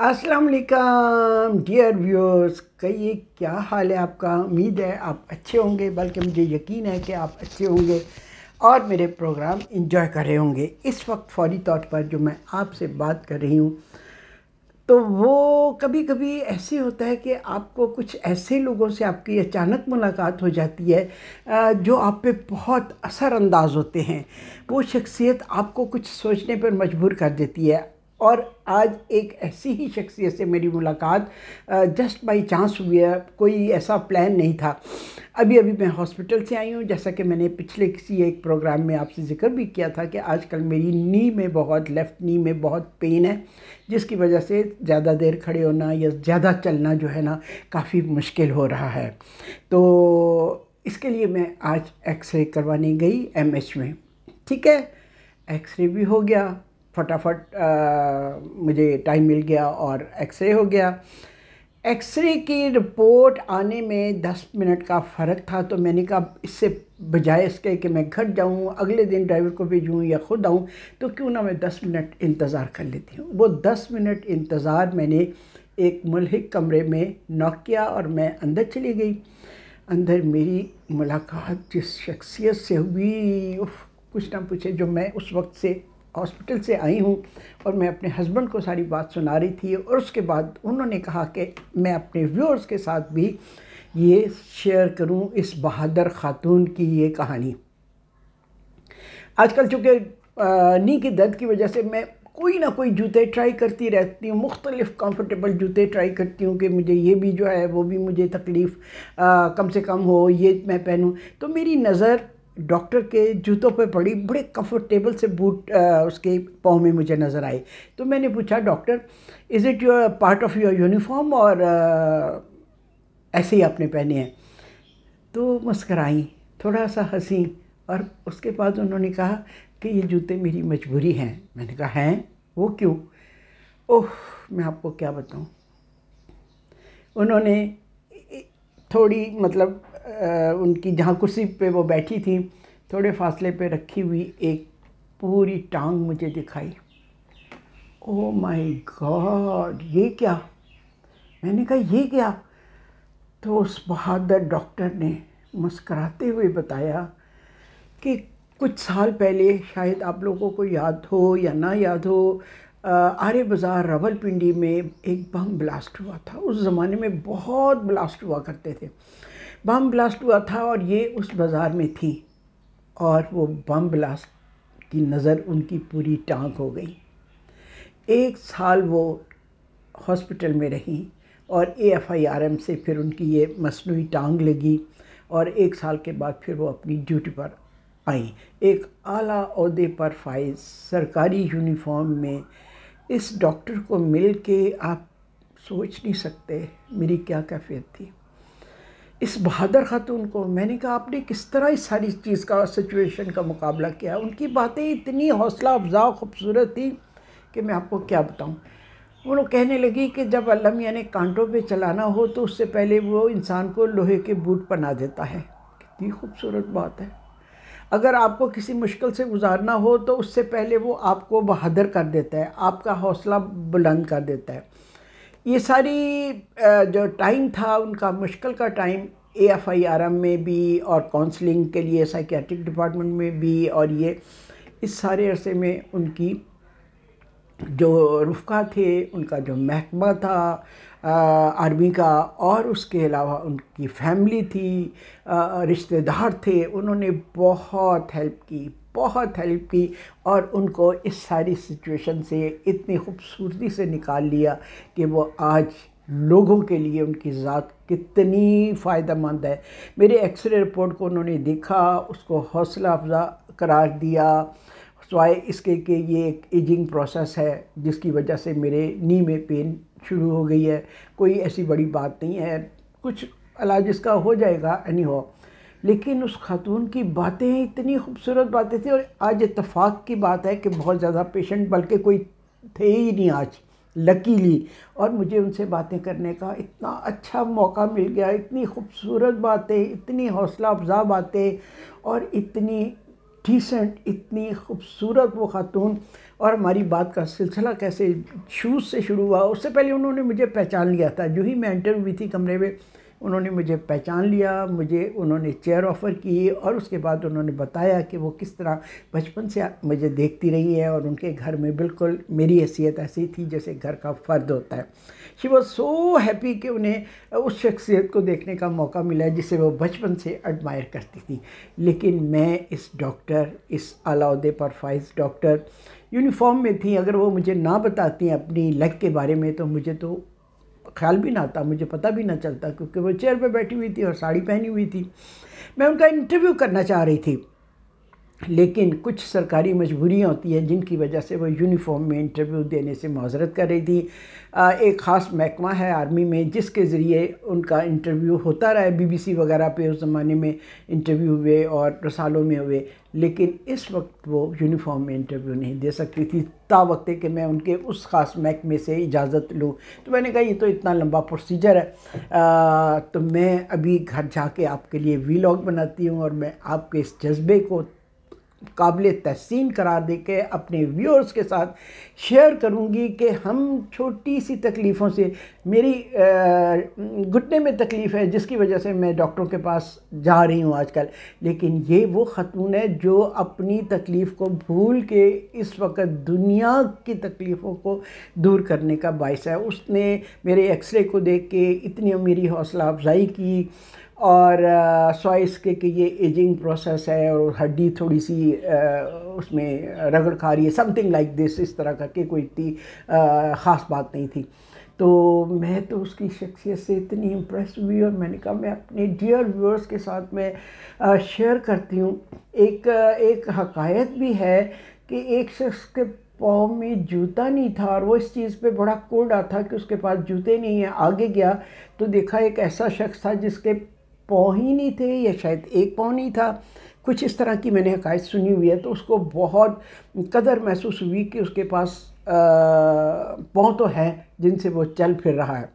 अस्सलाम वालेकुम dear viewers, कहिए क्या हाल है आपका। उम्मीद है आप अच्छे होंगे, बल्कि मुझे यकीन है कि आप अच्छे होंगे और मेरे प्रोग्राम एंजॉय कर रहे होंगे। इस वक्त फौरी तौर पर जो मैं आपसे बात कर रही हूँ, तो वो कभी कभी ऐसे होता है कि आपको कुछ ऐसे लोगों से आपकी अचानक मुलाकात हो जाती है जो आप पे बहुत असरअंदाज होते हैं। वो शख्सियत आपको कुछ सोचने पर मजबूर कर देती है। और आज एक ऐसी ही शख्सियत से मेरी मुलाकात जस्ट बाई चांस हुई है, कोई ऐसा प्लान नहीं था। अभी अभी मैं हॉस्पिटल से आई हूँ। जैसा कि मैंने पिछले किसी एक प्रोग्राम में आपसे ज़िक्र भी किया था कि आजकल मेरी नी में बहुत, लेफ़्ट नी में बहुत पेन है, जिसकी वजह से ज़्यादा देर खड़े होना या ज़्यादा चलना जो है ना, काफ़ी मुश्किल हो रहा है। तो इसके लिए मैं आज एक्सरे करवाने गई एमएच में। ठीक है, एक्सरे भी हो गया, फटाफट मुझे टाइम मिल गया और एक्सरे हो गया। एक्सरे की रिपोर्ट आने में 10 मिनट का फ़र्क था, तो मैंने कहा इससे बजाय इसके कि मैं घर जाऊं, अगले दिन ड्राइवर को भेजूं या ख़ुद आऊं, तो क्यों ना मैं 10 मिनट इंतज़ार कर लेती हूं। वो 10 मिनट इंतज़ार मैंने एक मुल्हिक कमरे में नॉक किया और मैं अंदर चली गई। अंदर मेरी मुलाकात जिस शख्सियत से हुई, उफ, कुछ ना पूछे। जो मैं उस वक्त से हॉस्पिटल से आई हूँ और मैं अपने हस्बैंड को सारी बात सुना रही थी, और उसके बाद उन्होंने कहा कि मैं अपने व्यूअर्स के साथ भी ये शेयर करूँ इस बहादुर ख़ातून की ये कहानी। आजकल चूँकि नी की दर्द की वजह से मैं कोई ना कोई जूते ट्राई करती रहती हूँ, मुख्तलिफ़ कंफर्टेबल जूते ट्राई करती हूँ कि मुझे ये भी जो है वो भी मुझे तकलीफ़ कम से कम हो, ये मैं पहनूँ। तो मेरी नज़र डॉक्टर के जूतों पे पड़ी, बड़े कंफर्टेबल से बूट उसके पाँव में मुझे नज़र आए। तो मैंने पूछा, doctor is it your part of your uniform, और ऐसे ही आपने पहने हैं? तो मुस्कराई, थोड़ा सा हंसी, और उसके बाद उन्होंने कहा कि ये जूते मेरी मजबूरी हैं। मैंने कहा हैं, वो क्यों? ओह, मैं आपको क्या बताऊं। उन्होंने थोड़ी मतलब उनकी जहाँ कुर्सी पे वो बैठी थी, थोड़े फासले पे रखी हुई एक पूरी टांग मुझे दिखाई। ओह माय गॉड, ये क्या? मैंने कहा ये क्या? तो उस बहादुर डॉक्टर ने मुस्कराते हुए बताया कि कुछ साल पहले, शायद आप लोगों को याद हो या ना याद हो, आर्य बाज़ार रावलपिंडी में एक बम ब्लास्ट हुआ था। उस ज़माने में बहुत ब्लास्ट हुआ करते थे। बम ब्लास्ट हुआ था और ये उस बाज़ार में थी, और वो बम ब्लास्ट की नज़र उनकी पूरी टांग हो गई। 1 साल वो हॉस्पिटल में रहीं, और AFIRM से फिर उनकी ये मसनूई टांग लगी, और 1 साल के बाद फिर वो अपनी ड्यूटी पर आई। एक आला ओहदे पर फाइज, सरकारी यूनिफॉर्म में इस डॉक्टर को मिल के आप सोच नहीं सकते मेरी क्या कैफियत थी। इस बहादुर खातून को मैंने कहा, आपने किस तरह इस सारी चीज़ का, सिचुएशन का मुकाबला किया? उनकी बातें इतनी हौसला अफजा खूबसूरत थी कि मैं आपको क्या बताऊं। वो कहने लगी कि जब अल्लाह मियां ने कांटों पे चलाना हो तो उससे पहले वो इंसान को लोहे के बूट पहना देता है। कितनी खूबसूरत बात है। अगर आपको किसी मुश्किल से गुजारना हो तो उससे पहले वो आपको बहादुर कर देता है, आपका हौसला बुलंद कर देता है। ये सारी जो टाइम था उनका, मुश्किल का टाइम, AFIRM में भी और काउंसलिंग के लिए साइकियाट्रिक डिपार्टमेंट में भी, और ये इस सारे अरसे में उनकी जो रुफ़का थे, उनका जो महकमा था आर्मी का, और उसके अलावा उनकी फैमिली थी, रिश्तेदार थे, उन्होंने बहुत हेल्प की, बहुत हेल्प की, और उनको इस सारी सिचुएशन से इतनी खूबसूरती से निकाल लिया कि वो आज लोगों के लिए उनकी ज़ात कितनी फ़ायदेमंद है। मेरे एक्सरे रिपोर्ट को उन्होंने देखा, उसको हौसला अफजा करार दिया, स्वाय इसके कि ये एक एजिंग प्रोसेस है जिसकी वजह से मेरे नी में पेन शुरू हो गई है। कोई ऐसी बड़ी बात नहीं है, कुछ इलाज इसका हो जाएगा एनी हो। लेकिन उस खातून की बातें इतनी खूबसूरत बातें थी, और आज इत्तेफाक की बात है कि बहुत ज़्यादा पेशेंट बल्कि कोई थे ही नहीं आज, लकीली, और मुझे उनसे बातें करने का इतना अच्छा मौका मिल गया। इतनी खूबसूरत बातें, इतनी हौसला अफजा बातें, और इतनी डिसेंट, इतनी खूबसूरत वो खातून। और हमारी बात का सिलसिला कैसे शूज़ से शुरू हुआ। उससे पहले उन्होंने मुझे पहचान लिया था, जो ही मैं एंटर हुई थी कमरे में उन्होंने मुझे पहचान लिया, मुझे उन्होंने चेयर ऑफ़र की और उसके बाद उन्होंने बताया कि वो किस तरह बचपन से मुझे देखती रही है और उनके घर में बिल्कुल मेरी हैसियत ऐसी थी जैसे घर का फ़र्द होता है। शी वॉज सो हैप्पी कि उन्हें उस शख्सियत को देखने का मौका मिला जिसे वो बचपन से एडमायर करती थी। लेकिन मैं इस डॉक्टर, इस अलाउद्दे परफाइज डॉक्टर यूनिफॉर्म में थी, अगर वो मुझे ना बताती अपनी लेग के बारे में तो मुझे तो ख्याल भी ना आता, मुझे पता भी ना चलता, क्योंकि वो चेयर पे बैठी हुई थी और साड़ी पहनी हुई थी। मैं उनका इंटरव्यू करना चाह रही थी, लेकिन कुछ सरकारी मजबूरियाँ होती हैं जिनकी वजह से वो यूनिफॉर्म में इंटरव्यू देने से माजरत कर रही थी। एक ख़ास महकमा है आर्मी में जिसके ज़रिए उनका इंटरव्यू होता रहा है, BBC वगैरह पे उस ज़माने में इंटरव्यू हुए और रसालों में हुए, लेकिन इस वक्त वो यूनिफॉर्म में इंटरव्यू नहीं दे सकती थी तावक्ते कि मैं उनके उस ख़ास महकमे से इजाज़त लूँ। तो मैंने कहा ये तो इतना लंबा प्रोसीजर है, तो मैं अभी घर जाके आपके लिए वीलॉग बनाती हूँ और मैं आपके इस जज्बे को काबिल तहसीन करार दे के अपने व्यूअर्स के साथ शेयर करूंगी कि हम छोटी सी तकलीफ़ों से, मेरी घुटने में तकलीफ़ है जिसकी वजह से मैं डॉक्टरों के पास जा रही हूँ आजकल, लेकिन ये वो ख़तून है जो अपनी तकलीफ़ को भूल के इस वक्त दुनिया की तकलीफ़ों को दूर करने का बायस है। उसने मेरे एक्सरे को देख के इतनी मेरी हौसला अफजाई की और सॉय इसके कि ये एजिंग प्रोसेस है और हड्डी थोड़ी सी उसमें रगड़ खा रही है, समथिंग लाइक दिस, इस तरह करके कोई इतनी ख़ास बात नहीं थी। तो मैं तो उसकी शख्सियत से इतनी इम्प्रेस हुई और मैंने कहा मैं अपने डियर व्यूअर्स के साथ मैं शेयर करती हूँ। एक हकायत भी है कि एक शख्स के पाँव में जूता नहीं था और वो इस चीज़ पे बड़ा कोड़ा था कि उसके पास जूते नहीं हैं। आगे गया तो देखा एक ऐसा शख्स था जिसके पाँव ही नहीं थे या शायद एक पाँव नहीं था, कुछ इस तरह की मैंने हकायत सुनी हुई है। तो उसको बहुत कदर महसूस हुई कि उसके पास पाँव तो हैं जिनसे वो चल फिर रहा है।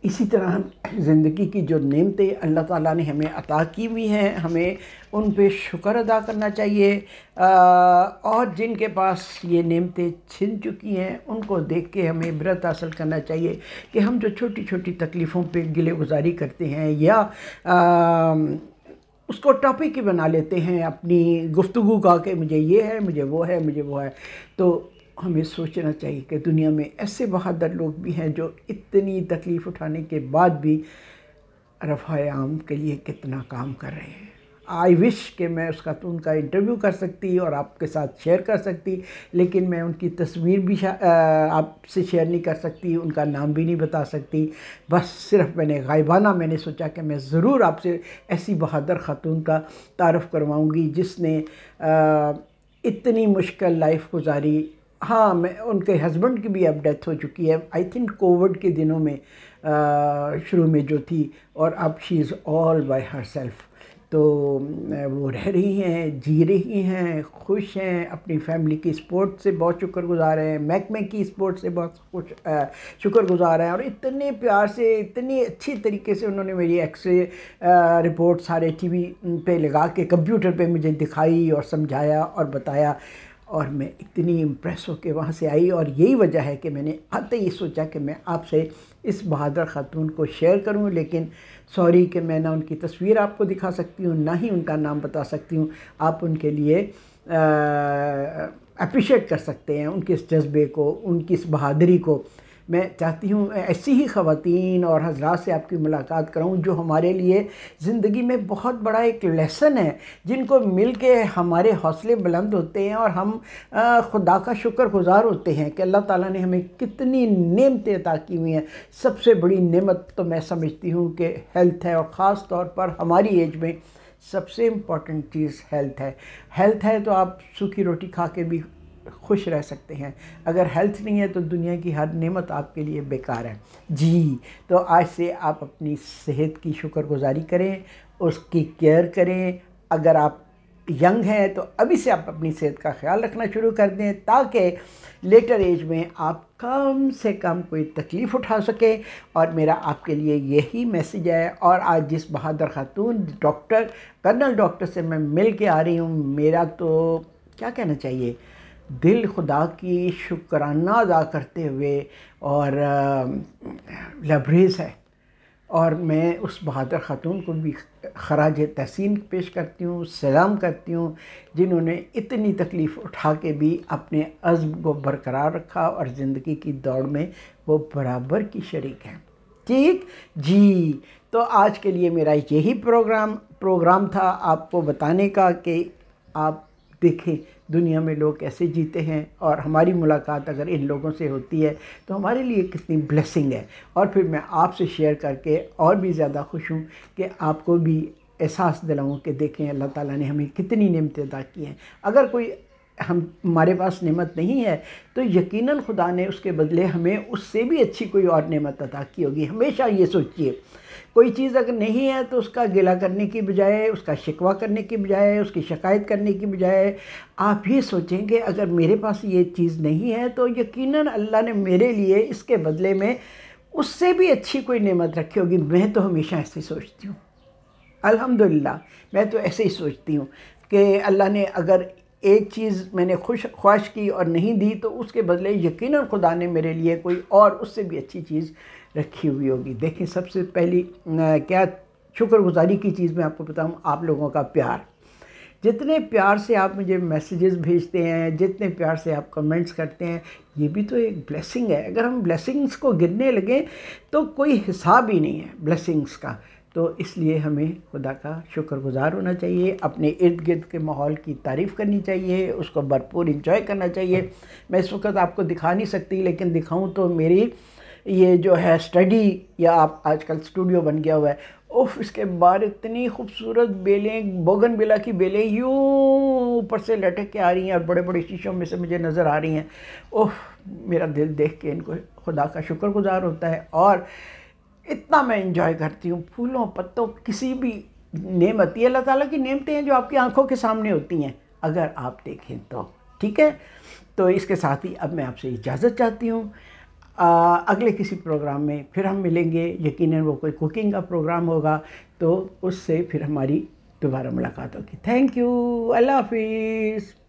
इसी तरह ज़िंदगी की जो नेमतें अल्लाह ताला ने हमें अता की हुई हैं, हमें उन पे शुक्र अदा करना चाहिए और जिनके पास ये नेमतें छिन चुकी हैं उनको देख के हमें इबरत हासिल करना चाहिए कि हम जो छोटी छोटी तकलीफ़ों पे गिले गुजारी करते हैं या उसको टॉपिक ही बना लेते हैं अपनी गुफ्तगू का कि मुझे ये है, मुझे वो है, मुझे वो है, तो हमें सोचना चाहिए कि दुनिया में ऐसे बहादुर लोग भी हैं जो इतनी तकलीफ़ उठाने के बाद भी रफ़ाए आम के लिए कितना काम कर रहे हैं। आई विश कि मैं उसका तो उनका इंटरव्यू कर सकती और आपके साथ शेयर कर सकती, लेकिन मैं उनकी तस्वीर भी आपसे शेयर नहीं कर सकती, उनका नाम भी नहीं बता सकती। बस सिर्फ मैंने सोचा कि मैं ज़रूर आपसे ऐसी बहादुर ख़ातून का तारुफ़ करवाऊँगी जिसने इतनी मुश्किल लाइफ गुजारी। हाँ, मैं उनके हस्बैंड की भी अब डेथ हो चुकी है, आई थिंक कोविड के दिनों में शुरू में जो थी, और अब she is all by herself. तो वो रह रही हैं, जी रही हैं, खुश हैं, अपनी फैमिली की सपोर्ट से बहुत शुक्रगुज़ार हैं, महकमे की सपोर्ट से बहुत शुक्रगुज़ार हैं और इतने प्यार से, इतनी अच्छी तरीके से उन्होंने मेरी एक्सरे रिपोर्ट सारे टीवी पे लगा के कंप्यूटर पे मुझे दिखाई और समझाया और बताया, और मैं इतनी इम्प्रेस होकर वहाँ से आई। और यही वजह है कि मैंने आते ही सोचा कि मैं आपसे इस बहादुर ख़ातून को शेयर करूं, लेकिन सॉरी कि मैं ना उनकी तस्वीर आपको दिखा सकती हूँ, ना ही उनका नाम बता सकती हूँ। आप उनके लिए अप्रिशिएट कर सकते हैं उनके इस जज्बे को, उनकी इस बहादुरी को। मैं चाहती हूँ ऐसी ही ख़वातीन और हज़रात से आपकी मुलाकात कराऊँ जो हमारे लिए ज़िंदगी में बहुत बड़ा एक लेसन है, जिनको मिल के हमारे हौसले बुलंद होते हैं और हम खुदा का शुक्रगुज़ार होते हैं कि अल्लाह ताला ने हमें कितनी नेमतें अता की हुई हैं। सबसे बड़ी नेमत तो मैं समझती हूँ कि हेल्थ है, और ख़ास तौर पर हमारी एज में सबसे इम्पॉर्टेंट चीज़ हेल्थ है। हेल्थ है तो आप सूखी रोटी खा के भी खुश रह सकते हैं, अगर हेल्थ नहीं है तो दुनिया की हर नेमत आपके लिए बेकार है जी। तो आज से आप अपनी सेहत की शुक्रगुजारी करें, उसकी केयर करें। अगर आप यंग हैं तो अभी से आप अपनी सेहत का ख्याल रखना शुरू कर दें ताकि लेटर एज में आप कम से कम कोई तकलीफ़ उठा सके। और मेरा आपके लिए यही मैसेज है। और आज जिस बहादुर खातून डॉक्टर, कर्नल डॉक्टर से मैं मिल के आ रही हूँ, मेरा तो क्या कहना चाहिए, दिल खुदा की शुक्राना अदा करते हुए और लबरेज़ है। और मैं उस बहादुर ख़ातून को भी ख़राज तहसीन पेश करती हूँ, सलाम करती हूँ, जिन्होंने इतनी तकलीफ़ उठा के भी अपने अज़्म को बरकरार रखा और ज़िंदगी की दौड़ में वो बराबर की शरीक हैं। ठीक जी, तो आज के लिए मेरा यही प्रोग्राम था आपको बताने का कि आप देखें दुनिया में लोग कैसे जीते हैं, और हमारी मुलाकात अगर इन लोगों से होती है तो हमारे लिए कितनी ब्लेसिंग है। और फिर मैं आपसे शेयर करके और भी ज़्यादा खुश हूँ कि आपको भी एहसास दिलाऊँ कि देखें अल्लाह ताला ने हमें कितनी नेमतें अता की हैं। अगर कोई हमारे पास नेमत नहीं है तो यकीनन खुदा ने उसके बदले हमें उससे भी अच्छी कोई और नेमत अता की होगी। हमेशा ये सोचिए, कोई चीज़ अगर नहीं है तो उसका गिला करने की बजाय, उसका शिकवा करने की बजाय, उसकी शिकायत करने की बजाय आप ये सोचेंगे अगर मेरे पास ये चीज़ नहीं है तो यकीनन अल्लाह ने मेरे लिए इसके बदले में उससे भी अच्छी कोई नेमत रखी होगी। मैं तो हमेशा ऐसे ही सोचती हूँ, अल्हम्दुलिल्लाह मैं तो ऐसे ही सोचती हूँ कि अल्लाह ने अगर एक चीज़ मैंने ख्वाहिश की और नहीं दी तो उसके बदले यकीनन खुदा ने मेरे लिए कोई और उससे भी अच्छी चीज़ रखी हुई होगी। देखें, सबसे पहली क्या शुक्रगुजारी की चीज़ मैं आपको बताऊं, आप लोगों का प्यार। जितने प्यार से आप मुझे मैसेजेस भेजते हैं, जितने प्यार से आप कमेंट्स करते हैं, ये भी तो एक ब्लेसिंग है। अगर हम ब्लेसिंग्स को गिनने लगें तो कोई हिसाब ही नहीं है ब्लेसिंग्स का। तो इसलिए हमें खुदा का शुक्रगुजार होना चाहिए, अपने इर्द गिर्द के माहौल की तारीफ़ करनी चाहिए, उसको भरपूर इंजॉय करना चाहिए। मैं इस वक्त आपको दिखा नहीं सकती, लेकिन दिखाऊं तो मेरी ये जो है स्टडी या आप आजकल स्टूडियो बन गया हुआ है, उफ, इसके बाहर इतनी खूबसूरत बेलें, बोगनविला की बेलें यूँ ऊपर से लटक के आ रही हैं और बड़े बड़े शीशों में से मुझे नज़र आ रही हैं। उफ, मेरा दिल देख के इनको खुदा का शुक्रगुजार होता है और इतना मैं इंजॉय करती हूँ। फूलों पत्तों किसी भी नेमत, ये अल्लाह ताला की नेमतें हैं जो आपकी आंखों के सामने होती हैं अगर आप देखें तो। ठीक है, तो इसके साथ ही अब मैं आपसे इजाज़त चाहती हूँ। अगले किसी प्रोग्राम में फिर हम मिलेंगे, यकीनन वो कोई कुकिंग का प्रोग्राम होगा, तो उससे फिर हमारी दोबारा मुलाकात होगी। थैंक यू, अल्लाह हाफिज़।